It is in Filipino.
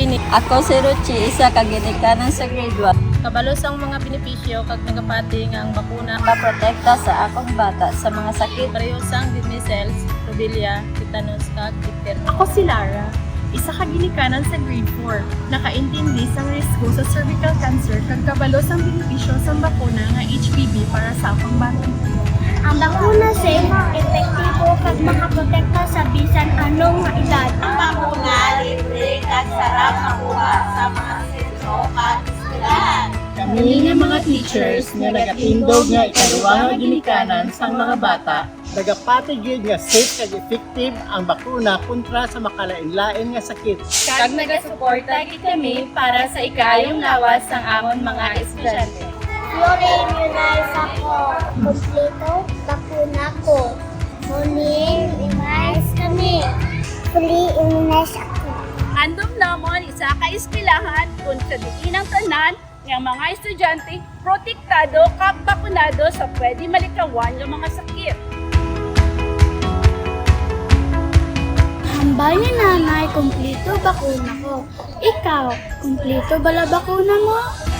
Jenny. Ako si Ruchi, isa ka ginikanan sa grade 1. Kabalo sang mga benepisyo kag nagapati nga ang bakuna Kaprotekta sa akong bata sa mga sakit. pareho sang measles, rubella, tetanus kag diphtheria. Ako si Lara, isa ka ginikanan sa grade 4. Nakaintindi sa risgo sa cervical cancer kag kabalo sang benepisyo sa bakuna nga HPV para sa akong bata. Ang bakuna safe, epektibo kag makaprotekta sa bisan anong nga edad. Ang bakuna libre at sarap makuha sa mga sentro at eskwelahan. Kami nga mga teachers nga nagatindog nga ikaduwa nga ginikanan sa mga bata, nagapatigid nga safe kag effective ang bakuna kontra sa makalain-lain nga sakit. Kag nagasuporta gid kami para sa ikayong lawas sang amon mga estudyante. Fluoride-immunize ako. Kompleto, bakuna ko. Fully-immunize kami. Fully-immunize ako. Andom namon isa ka eskwelahan kung sa diinang tanan ng mga estudyante protektado kag bakunado sa pwede malikawan ng mga sakit. Hambal ni nanay, kompleto bakuna ko. Ikaw, kompleto bala bakuna mo?